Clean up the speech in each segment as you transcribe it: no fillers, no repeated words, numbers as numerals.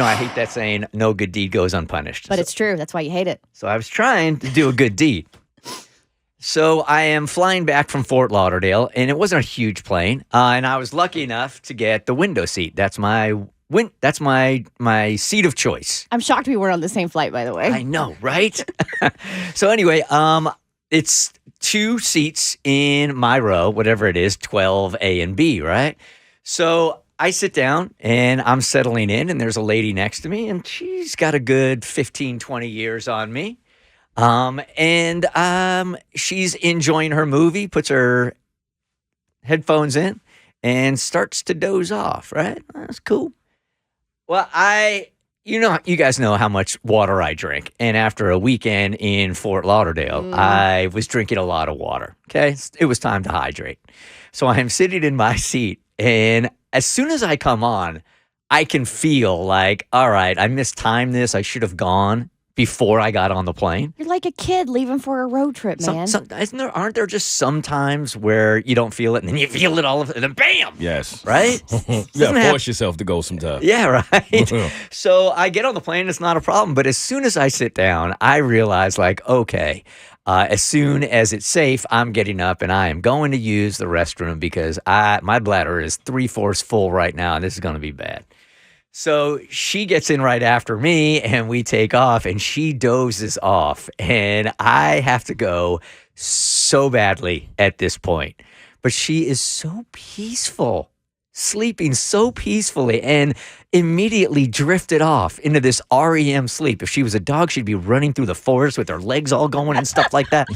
I hate that saying, no good deed goes unpunished. But it's true. That's why you hate it. So I was trying to do a good deed. So I am flying back from Fort Lauderdale, and it wasn't a huge plane, and I was lucky enough to get the window seat. That's my seat of choice. I'm shocked we weren't on the same flight, by the way. I know, right? So anyway, it's 2 seats in my row, whatever it is, 12A and B, right? So I sit down, and I'm settling in, and there's a lady next to me, and she's got a good 15, 20 years on me. She's enjoying her movie, puts her headphones in, and starts to doze off, right? That's cool. Well, you guys know how much water I drink. And after a weekend in Fort Lauderdale, I was drinking a lot of water. Okay. It was time to hydrate. So I am sitting in my seat. And as soon as I come on, I can feel like, all right, I mistimed this. I should have gone before I got on the plane. You're like a kid leaving for a road trip, man. Aren't there just some times where you don't feel it and then you feel it all of it and then bam! Yes. Right? You gotta force yourself to go sometime. Yeah, right? So I get on the plane, it's not a problem. But as soon as I sit down, I realize okay, as soon as it's safe, I'm getting up and I am going to use the restroom because my bladder is 3/4 full right now and this is going to be bad. So she gets in right after me and we take off and she dozes off and I have to go so badly at this point. But she is so peaceful, sleeping so peacefully and immediately drifted off into this REM sleep. If she was a dog, she'd be running through the forest with her legs all going and stuff like that.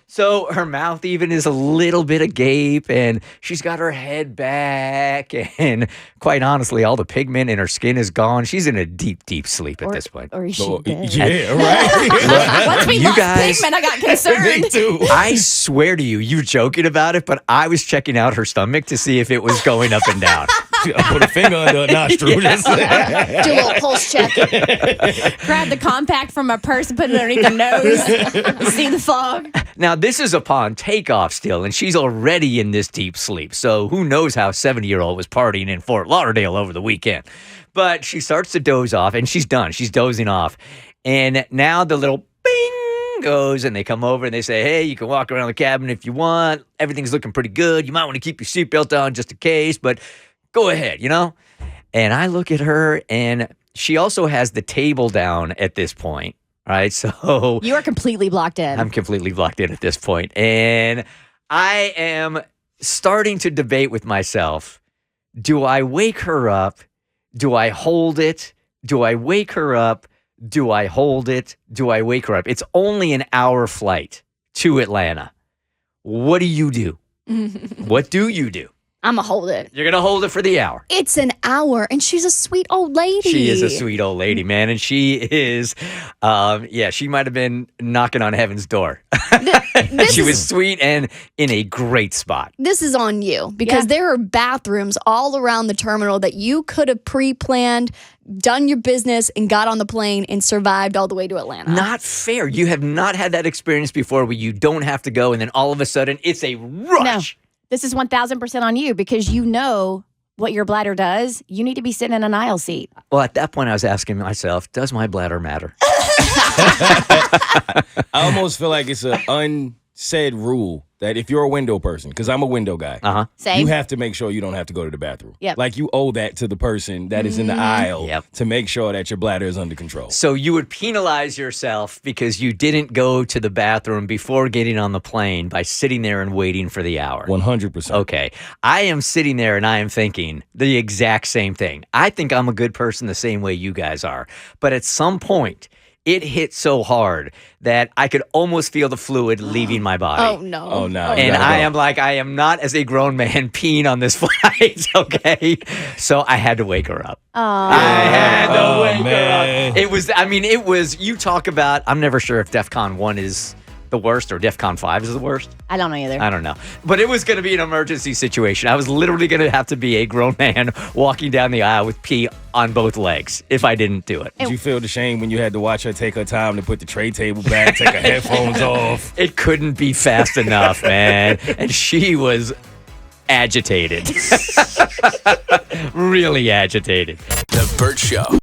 So her mouth even is a little bit agape, and she's got her head back, and quite honestly, all the pigment in her skin is gone. She's in a deep, deep sleep at this point. Or is she dead? Yeah, right. Once we lost pigment, I got concerned. Me too. I swear to you, you're joking about it, but I was checking out her stomach to see if it was going up and down. I put a finger under a nostril. Do a little pulse check. Grab the compact from my purse and put it underneath the nose. See the fog. Now, this is upon takeoff still, and she's already in this deep sleep. So who knows how 70-year-old was partying in Fort Lauderdale over the weekend. But she starts to doze off, and she's done. She's dozing off. And now the little bing goes, and they come over, and they say, hey, you can walk around the cabin if you want. Everything's looking pretty good. You might want to keep your seatbelt on just in case, but go ahead, And I look at her, and she also has the table down at this point. Right, so you are completely blocked in. I'm completely blocked in at this point, and I am starting to debate with myself: do I wake her up? Do I hold it? Do I wake her up? Do I hold it? Do I wake her up? It's only an hour flight to Atlanta. What do you do? What do you do? I'm going to hold it. You're going to hold it for the hour. It's an hour, and she's a sweet old lady. She is a sweet old lady, man, and she is, she might have been knocking on heaven's door. She was sweet and in a great spot. This is on you because there are bathrooms all around the terminal that you could have pre-planned, done your business, and got on the plane and survived all the way to Atlanta. Not fair. You have not had that experience before where you don't have to go, and then all of a sudden, it's a rush. No. This is 1,000% on you because you know what your bladder does. You need to be sitting in an aisle seat. Well, at that point, I was asking myself, does my bladder matter? I almost feel like it's an unsaid rule that if you're a window person, because I'm a window guy, Same. you have to make sure you don't have to go to the bathroom. Yep. Like you owe that to the person that is in the aisle to make sure that your bladder is under control. So you would penalize yourself because you didn't go to the bathroom before getting on the plane by sitting there and waiting for the hour. 100%. Okay. I am sitting there and I am thinking the exact same thing. I think I'm a good person the same way you guys are. But at some point, it hit so hard that I could almost feel the fluid leaving my body. Oh, no. Oh, no. And I am like, I am not as a grown man peeing on this flight, okay? So I had to wake her up. I had to wake her up. It was, you talk about, I'm never sure if DEFCON 1 is the worst or DEFCON 5 is the worst. I don't know either. I don't know. But it was going to be an emergency situation. I was literally going to have to be a grown man walking down the aisle with pee on both legs if I didn't do it. Did you feel the shame when you had to watch her take her time to put the tray table back, take her headphones off? It couldn't be fast enough, man. And she was agitated. Really agitated. The Bert Show.